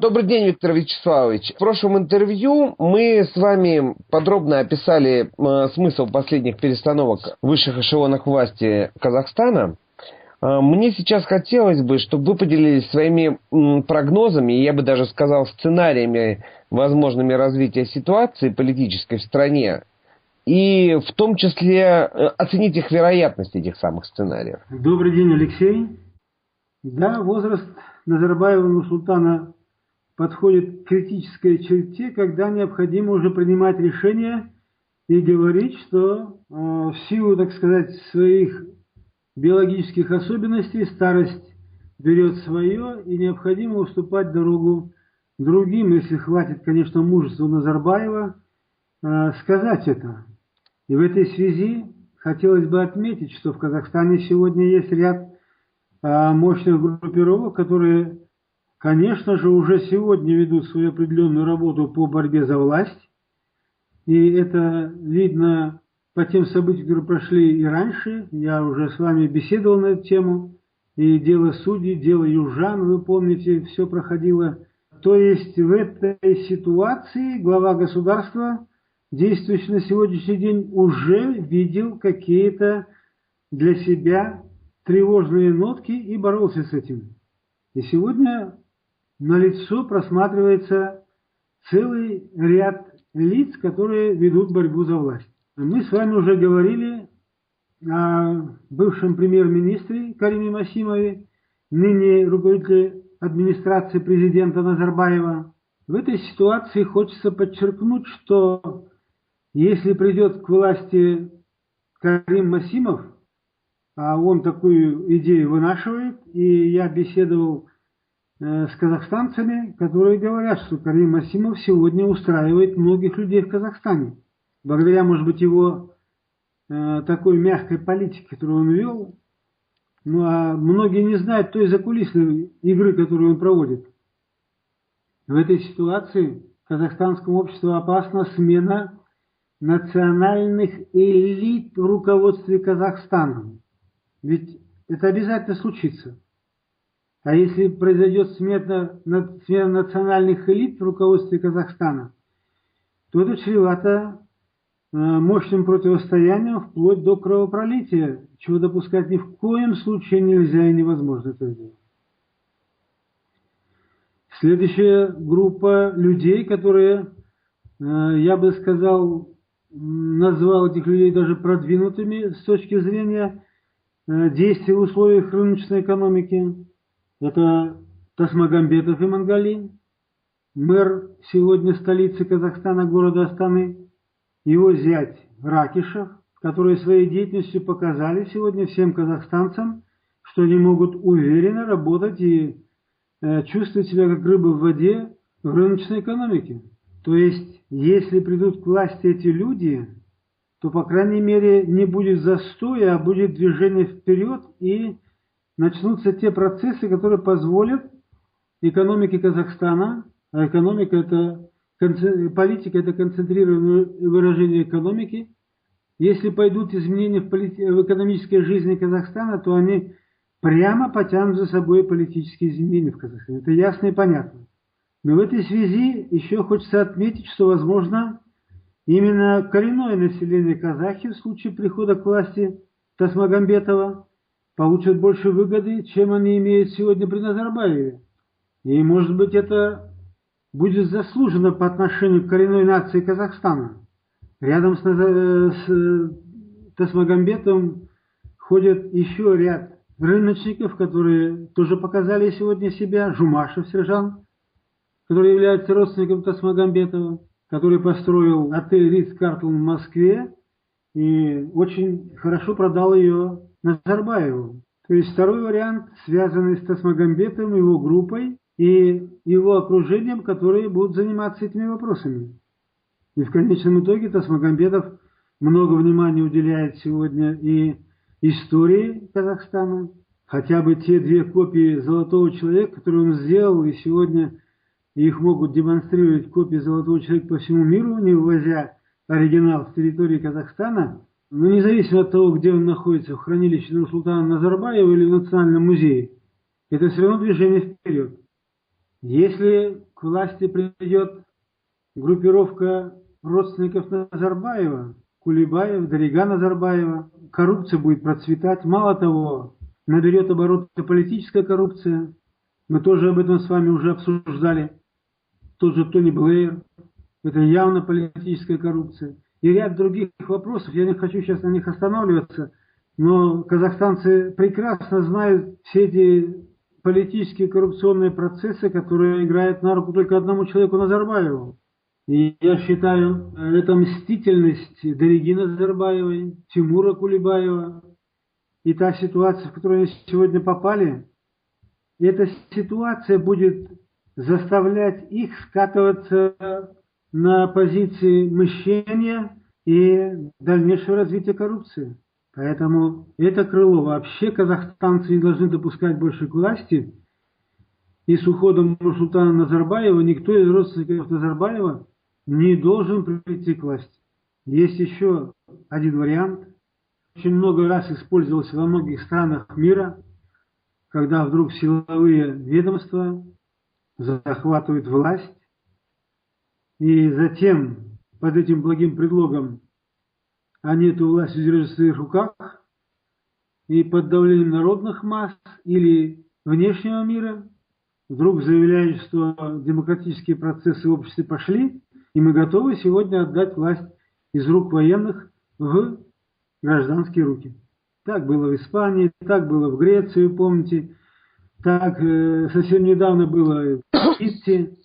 Добрый день, Виктор Вячеславович. В прошлом интервью мы с вами подробно описали смысл последних перестановок в высших эшелонах власти Казахстана. Мне сейчас хотелось бы, чтобы вы поделились своими прогнозами, я бы даже сказал, сценариями возможными развития ситуации политической в стране, и в том числе оценить их вероятность, этих самых сценариев. Добрый день, Алексей. Да, возраст Назарбаева Нурсултана подходит к критической черте, когда необходимо уже принимать решения и говорить, что в силу, так сказать, своих биологических особенностей старость берет свое, и необходимо уступать дорогу другим, если хватит, конечно, мужества Назарбаева сказать это. И в этой связи хотелось бы отметить, что в Казахстане сегодня есть ряд мощных группировок, которые, конечно же, уже сегодня ведут свою определенную работу по борьбе за власть. И это видно по тем событиям, которые прошли и раньше. Я уже с вами беседовал на эту тему. И дело судей, дело южан, вы помните, все проходило. То есть в этой ситуации глава государства, действующий на сегодняшний день, уже видел какие-то для себя тревожные нотки и боролся с этим. И сегодня налицо просматривается целый ряд лиц, которые ведут борьбу за власть. Мы с вами уже говорили о бывшем премьер-министре Кариме Масимове, ныне руководителе администрации президента Назарбаева. В этой ситуации хочется подчеркнуть, что если придет к власти Карим Масимов, а он такую идею вынашивает, и я беседовал с казахстанцами, которые говорят, что Карим Масимов сегодня устраивает многих людей в Казахстане. Благодаря, может быть, его такой мягкой политике, которую он вел. Ну, а многие не знают той закулисной игры, которую он проводит. В этой ситуации казахстанскому обществу опасна смена национальных элит в руководстве Казахстана. Ведь это обязательно случится. А если произойдет смена национальных элит в руководстве Казахстана, то это чревато мощным противостоянием вплоть до кровопролития, чего допускать ни в коем случае нельзя и невозможно это сделать. Следующая группа людей, которые, я бы сказал, назвал этих людей даже продвинутыми с точки зрения действий в условиях рыночной экономики, это Тасмагамбетов Имангали, мэр сегодня столицы Казахстана, города Астаны, его зять Ракишев, которые своей деятельностью показали сегодня всем казахстанцам, что они могут уверенно работать и чувствовать себя как рыба в воде в рыночной экономике. То есть, если придут к власти эти люди, то, по крайней мере, не будет застоя, а будет движение вперед, и начнутся те процессы, которые позволят экономике Казахстана, а экономика это политика – это концентрированное выражение экономики. Если пойдут изменения в экономической жизни Казахстана, то они прямо потянут за собой политические изменения в Казахстане. Это ясно и понятно. Но в этой связи еще хочется отметить, что, возможно, именно коренное население казахи в случае прихода к власти Тасмагамбетова получат больше выгоды, чем они имеют сегодня при Назарбаеве. И, может быть, это будет заслужено по отношению к коренной нации Казахстана. Рядом с Тасмагамбетовым ходят еще ряд рыночников, которые тоже показали сегодня себя. Жумашев Сержан, который является родственником Тасмагамбетова, который построил отель Ритц-Картон в Москве и очень хорошо продал ее Назарбаеву. То есть второй вариант, связанный с Тасмагамбетовым, его группой и его окружением, которые будут заниматься этими вопросами. И в конечном итоге Тасмагамбетов много внимания уделяет сегодня и истории Казахстана. Хотя бы те две копии «Золотого человека», которые он сделал, и сегодня их могут демонстрировать копии «Золотого человека» по всему миру, не вывозя оригинал с территории Казахстана. Но независимо от того, где он находится, в хранилище Нурсултана Назарбаева или в Национальном музее, это все равно движение вперед. Если к власти придет группировка родственников Назарбаева, Кулебаев, Дарига Назарбаева, коррупция будет процветать. Мало того, наберет обороты политическая коррупция. Мы тоже об этом с вами уже обсуждали. Тот же Тони Блэйр. Это явно политическая коррупция. И ряд других вопросов. Я не хочу сейчас на них останавливаться. Но казахстанцы прекрасно знают все эти политические коррупционные процессы, которые играют на руку только одному человеку, Назарбаеву. И я считаю, это мстительность Дариги Назарбаевой, Тимура Кулебаева и та ситуация, в которую они сегодня попали, эта ситуация будет заставлять их скатываться на позиции мщения и дальнейшего развития коррупции. Поэтому это крыло вообще казахстанцы не должны допускать больше к власти. И с уходом Нурсултана Назарбаева никто из родственников Назарбаева не должен прийти к власти. Есть еще один вариант. Очень много раз использовался во многих странах мира, когда вдруг силовые ведомства захватывают власть, и затем под этим благим предлогом они эту власть удерживают в своих руках, и под давлением народных масс или внешнего мира вдруг заявляют, что демократические процессы в обществе пошли, и мы готовы сегодня отдать власть из рук военных в гражданские руки. Так было в Испании, так было в Греции, помните, так совсем недавно было в Египте.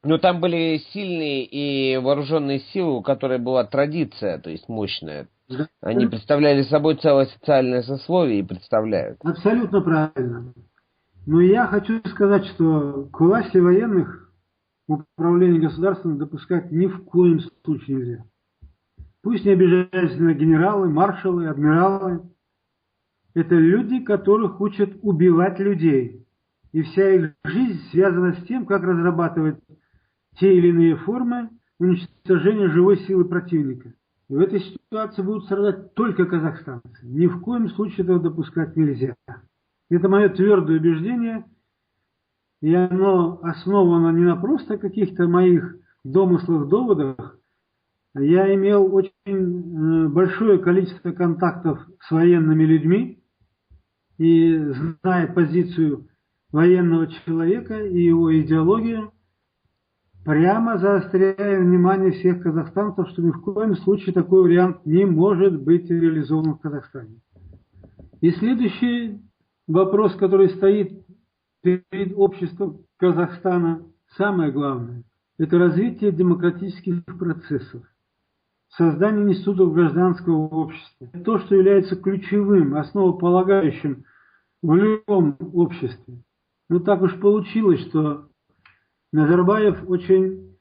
Но там были сильные и вооруженные силы, у которых была традиция, то есть мощная. Да. Они представляли собой целое социальное сословие и представляют. Абсолютно правильно. Но я хочу сказать, что к власти военных управление государством допускать ни в коем случае нельзя. Пусть не обижаются на генералы, маршалы, адмиралы. Это люди, которых учат убивать людей. И вся их жизнь связана с тем, как разрабатывать те или иные формы уничтожения живой силы противника. И в этой ситуации будут страдать только казахстанцы. Ни в коем случае этого допускать нельзя. Это мое твердое убеждение. И оно основано не на просто каких-то моих домыслах, доводах. Я имел очень большое количество контактов с военными людьми и, зная позицию военного человека и его идеологию, прямо заостряю внимание всех казахстанцев, что ни в коем случае такой вариант не может быть реализован в Казахстане. И следующий вопрос, который стоит перед обществом Казахстана, самое главное, это развитие демократических процессов, создание институтов гражданского общества. То, что является ключевым, основополагающим в любом обществе. Но так уж получилось, что Назарбаев, очень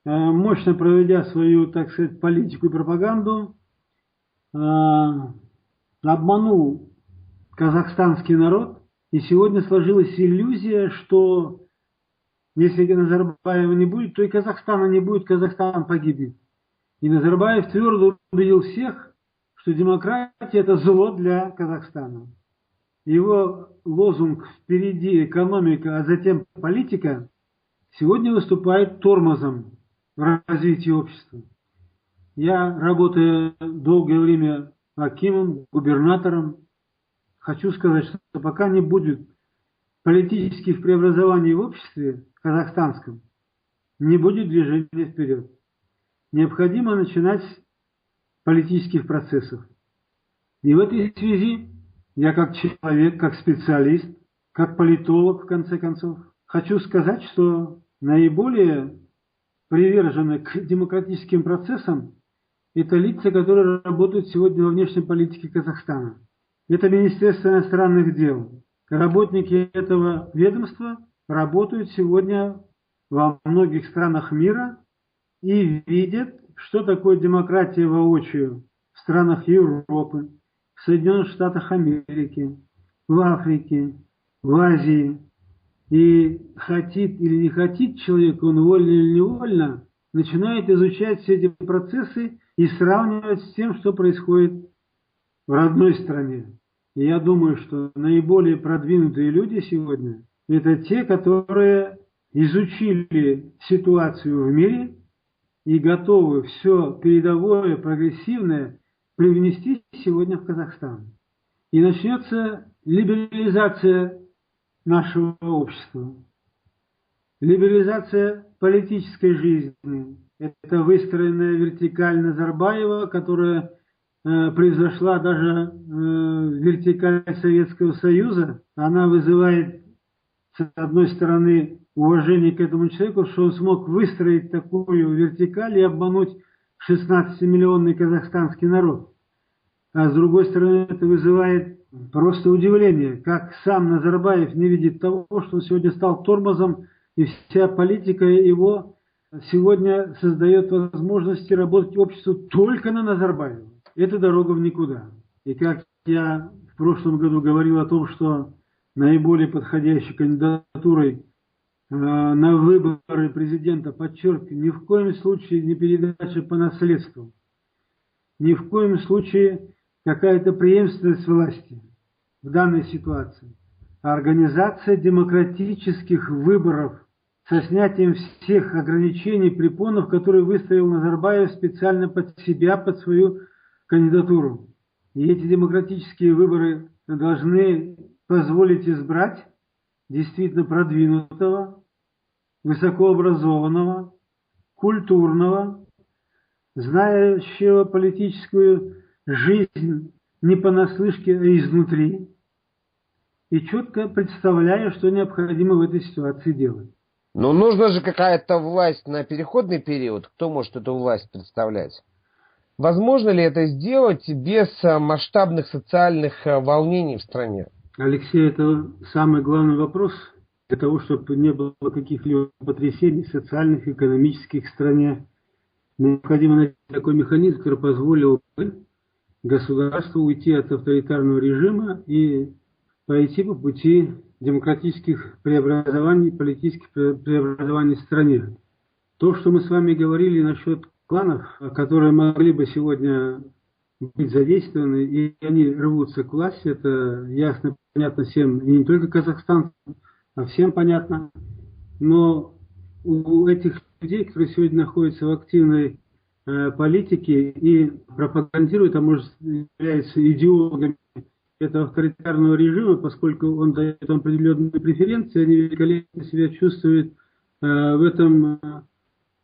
мощно проведя свою, так сказать, политику и пропаганду, обманул казахстанский народ. И сегодня сложилась иллюзия, что если Назарбаева не будет, то и Казахстана не будет, Казахстан погибнет. И Назарбаев твердо убедил всех, что демократия – это зло для Казахстана. Его лозунг «Впереди экономика, а затем политика» сегодня выступает тормозом в развитии общества. Я, работая долгое время акимом, губернатором, хочу сказать, что пока не будет политических преобразований в обществе казахстанском, не будет движения вперед. Необходимо начинать с политических процессов. И в этой связи я как человек, как специалист, как политолог, в конце концов, хочу сказать, что наиболее привержены к демократическим процессам это лица, которые работают сегодня во внешней политике Казахстана. Это Министерство иностранных дел. Работники этого ведомства работают сегодня во многих странах мира и видят, что такое демократия воочию в странах Европы, в Соединенных Штатах Америки, в Африке, в Азии. И хотит или не хотит человек, он вольно или невольно, начинает изучать все эти процессы и сравнивать с тем, что происходит в родной стране. И я думаю, что наиболее продвинутые люди сегодня – это те, которые изучили ситуацию в мире и готовы все передовое, прогрессивное привнести сегодня в Казахстан. И начнется либерализация нашего общества, либерализация политической жизни. Это выстроенная вертикаль Назарбаева, которая произошла даже вертикаль Советского Союза. Она вызывает, с одной стороны, уважение к этому человеку, что он смог выстроить такую вертикаль и обмануть 16-миллионный казахстанский народ. А с другой стороны, это вызывает просто удивление, как сам Назарбаев не видит того, что он сегодня стал тормозом, и вся политика его сегодня создает возможности работать обществу только на Назарбаева. Это дорога в никуда. И как я в прошлом году говорил о том, что наиболее подходящей кандидатурой на выборы президента, подчеркиваю, ни в коем случае не передача по наследству, ни в коем случае какая-то преемственность власти в данной ситуации, а организация демократических выборов со снятием всех ограничений, препонов, которые выставил Назарбаев специально под себя, под свою кандидатуру. И эти демократические выборы должны позволить избрать действительно продвинутого, высокообразованного, культурного, знающего политическую жизнь не понаслышке, а изнутри, и четко представляя, что необходимо в этой ситуации делать. Но нужна же какая-то власть на переходный период. Кто может эту власть представлять? Возможно ли это сделать без масштабных социальных волнений в стране? Алексей, это самый главный вопрос для того, чтобы не было каких-либо потрясений социальных, экономических в стране. Необходимо найти такой механизм, который позволил бы государству уйти от авторитарного режима и пойти по пути демократических преобразований, политических преобразований в стране. То, что мы с вами говорили насчет кланов, которые могли бы сегодня быть задействованы, и они рвутся к власти, это ясно, понятно всем, и не только казахстанцам, а всем понятно. Но у этих людей, которые сегодня находятся в активной политике и пропагандируют, а может являются идеологами этого авторитарного режима, поскольку он дает им определенные преференции, они великолепно себя чувствуют в этом,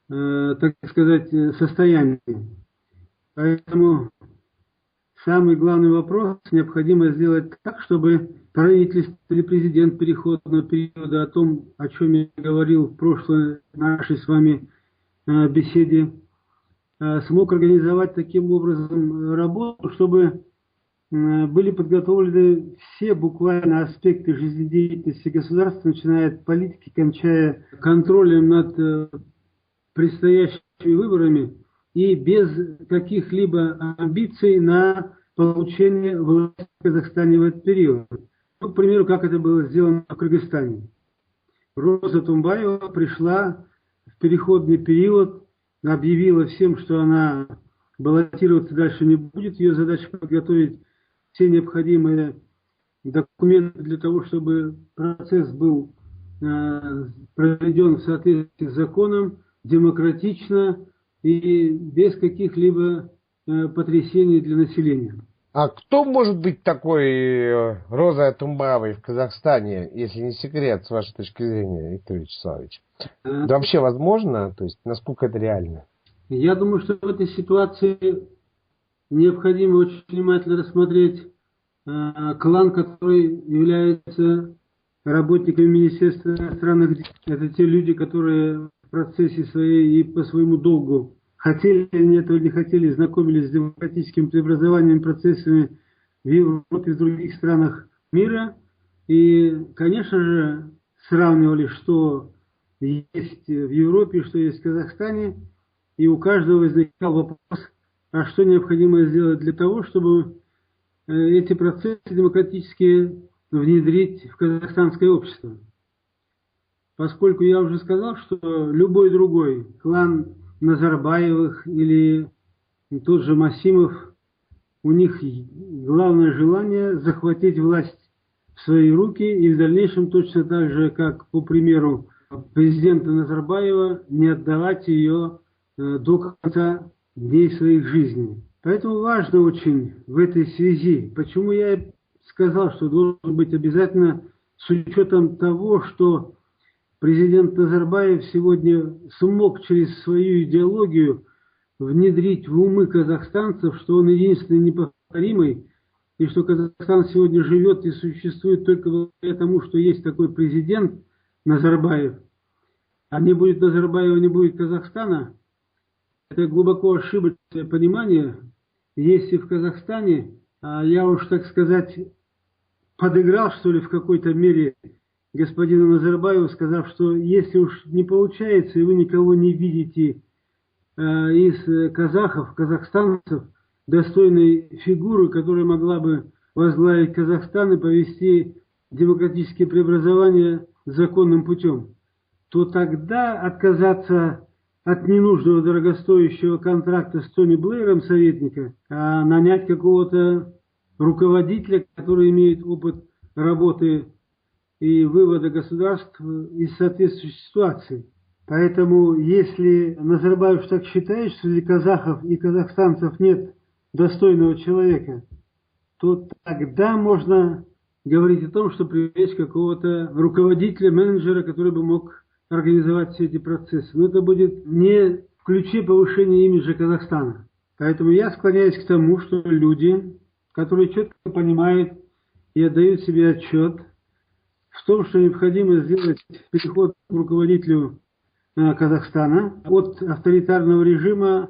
так сказать, состоянии. Поэтому самый главный вопрос необходимо сделать так, чтобы правительство или президент переходного периода, о том, о чем я говорил в прошлой нашей с вами беседе, смог организовать таким образом работу, чтобы были подготовлены все буквально аспекты жизнедеятельности государства, начиная от политики, кончая контролем над предстоящими выборами и без каких-либо амбиций на получение власти в Казахстане в этот период. Ну, к примеру, как это было сделано в Кыргызстане. Роза Тумбаева пришла в переходный период, объявила всем, что она баллотироваться дальше не будет. Ее задача подготовить все необходимые документы для того, чтобы процесс был проведен в соответствии с законом, демократично и без каких-либо потрясений для населения. А кто может быть такой Розой Тумбаевой в Казахстане, если не секрет, с вашей точки зрения, Виктор Вячеславович? Это вообще возможно? То есть, насколько это реально? Я думаю, что в этой ситуации необходимо очень внимательно рассмотреть клан, который является работниками Министерства иностранных дел. Это те люди, которые в процессе своей и по своему долгу, хотели они этого или не хотели, знакомились с демократическими преобразованиями, процессами в Европе и в других странах мира. И, конечно же, сравнивали, что есть в Европе, что есть в Казахстане. И у каждого возникал вопрос, а что необходимо сделать для того, чтобы эти процессы демократические внедрить в казахстанское общество. Поскольку я уже сказал, что любой другой клан Назарбаевых или тот же Масимов, у них главное желание захватить власть в свои руки и в дальнейшем точно так же, как по примеру президента Назарбаева не отдавать ее до конца дней своих жизней. Поэтому важно очень в этой связи, почему я сказал, что должен быть обязательно с учетом того, что президент Назарбаев сегодня смог через свою идеологию внедрить в умы казахстанцев, что он единственный неповторимый, и что Казахстан сегодня живет и существует только благодаря тому, что есть такой президент Назарбаев. А не будет Назарбаева, не будет Казахстана. Это глубоко ошибочное понимание. Если в Казахстане, я уж, так сказать, подыграл, что ли, в какой-то мере господину Назарбаеву, сказав, что если уж не получается, и вы никого не видите из казахов, казахстанцев, достойной фигуры, которая могла бы возглавить Казахстан и повести демократические преобразования законным путем, то тогда отказаться от ненужного дорогостоящего контракта с Тони Блэйром, советника, а нанять какого-то руководителя, который имеет опыт работы и вывода государств из соответствующей ситуации. Поэтому, если Назарбаев так считает, что среди казахов и казахстанцев нет достойного человека, то тогда можно говорить о том, что привлечь какого-то руководителя, менеджера, который бы мог организовать все эти процессы. Но это будет не в ключе повышения имиджа Казахстана. Поэтому я склоняюсь к тому, что люди, которые четко понимают и отдают себе отчет в том, что необходимо сделать переход к руководителю Казахстана от авторитарного режима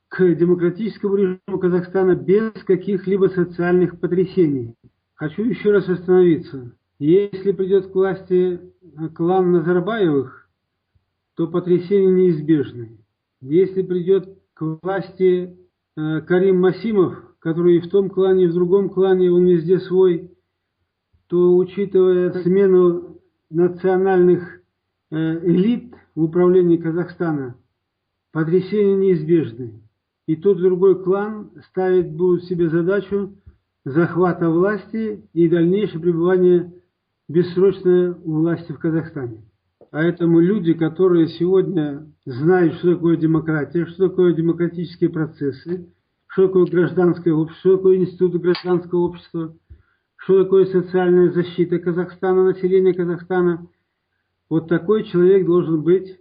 к демократическому режиму Казахстана без каких-либо социальных потрясений. Хочу еще раз остановиться. Если придет к власти клан Назарбаевых, то потрясения неизбежны. Если придет к власти Карим Масимов, который и в том клане, и в другом клане, он везде свой, то, учитывая смену национальных элит в управлении Казахстана, потрясения неизбежны. И тот и другой клан ставить будут себе задачу захвата власти и дальнейшее пребывание бессрочно у власти в Казахстане. Поэтому люди, которые сегодня знают, что такое демократия, что такое демократические процессы, что такое гражданское общество, что такое институт гражданского общества, что такое социальная защита Казахстана, населения Казахстана, вот такой человек должен быть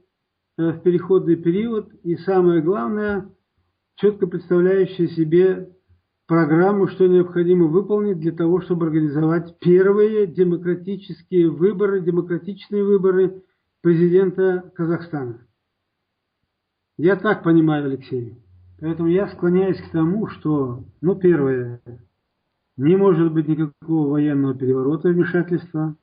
в переходный период. И самое главное, четко представляющий себе программу, что необходимо выполнить для того, чтобы организовать первые демократические выборы, демократичные выборы президента Казахстана. Я так понимаю, Алексей. Поэтому я склоняюсь к тому, что, первое, не может быть никакого военного переворота, вмешательства,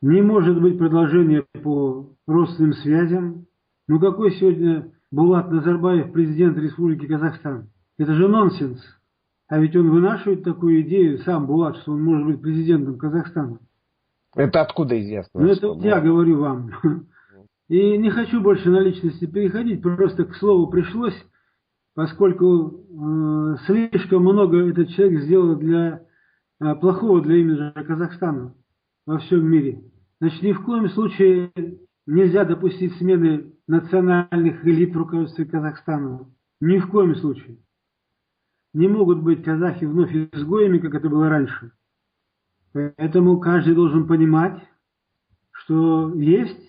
не может быть продолжения по родственным связям. Какой сегодня Булат Назарбаев президент Республики Казахстан? Это же нонсенс. А ведь он вынашивает такую идею, сам Булат, что он может быть президентом Казахстана. Это откуда известно? Это вот я говорю вам. И не хочу больше на личности переходить, просто к слову пришлось, поскольку слишком много этот человек сделал плохого для имиджа Казахстана во всем мире. Значит, ни в коем случае нельзя допустить смены национальных элит в руководстве Казахстана. Ни в коем случае. Не могут быть казахи вновь изгоями, как это было раньше. Поэтому каждый должен понимать, что есть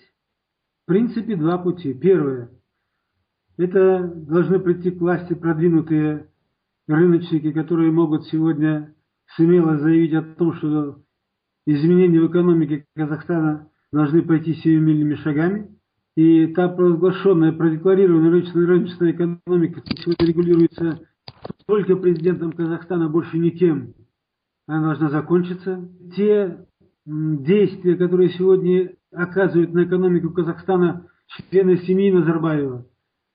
в принципе два пути. Первое. Это должны прийти к власти продвинутые рыночники, которые могут сегодня смело заявить о том, что изменения в экономике Казахстана должны пойти семимильными шагами. И та провозглашенная, продекларированная рыночная экономика сегодня регулируется только президентом Казахстана, больше никем. Она должна закончиться. Те действия, которые сегодня оказывают на экономику Казахстана члены семьи Назарбаева,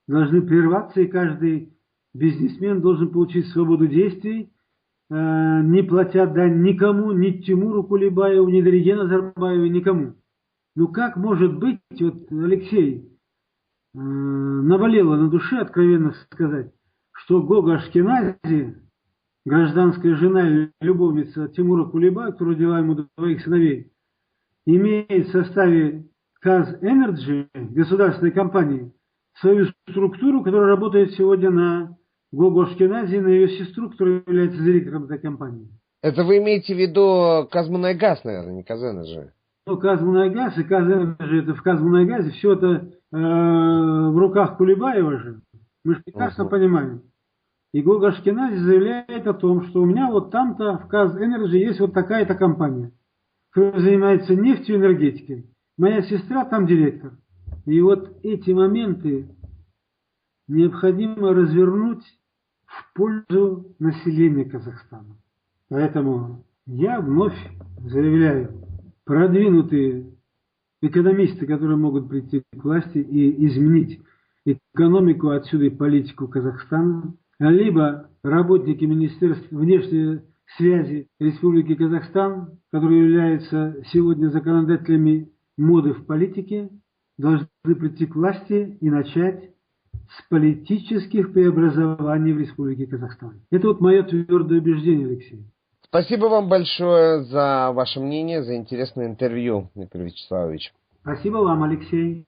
должны прерваться, и каждый бизнесмен должен получить свободу действий, не платя дань никому, ни Тимуру Кулебаеву, ни Дариге Назарбаеву, никому. Как может быть, вот Алексей, наболело на душе, откровенно сказать, что Гога Ашкенази, гражданская жена и любовница Тимура Кулебаева, которая родила ему двоих сыновей, имеет в составе Казэнерджи, государственной компании, свою структуру, которая работает сегодня на Гогу Ашкенази, на ее сестру, которая является директором этой компании. Это вы имеете в виду Казмунайгаз, наверное, не Казэнерджи? Ну, Казмунайгаз и Казэнерджи, это в Казмунайгазе, все это в руках Кулебаева же. Мы же прекрасно понимаем. И Гога Ашкенази заявляет о том, что у меня вот там-то в Казэнерджи есть вот такая-то компания, которая занимается нефтью и энергетикой. Моя сестра там директор. И вот эти моменты необходимо развернуть в пользу населения Казахстана. Поэтому я вновь заявляю, продвинутые экономисты, которые могут прийти к власти и изменить экономику отсюда и политику Казахстана, либо работники Министерства внешней связи Республики Казахстан, которые являются сегодня законодателями моды в политике, должны прийти к власти и начать с политических преобразований в Республике Казахстан. Это вот мое твердое убеждение, Алексей. Спасибо вам большое за ваше мнение, за интересное интервью, Дмитрий Вячеславович. Спасибо вам, Алексей.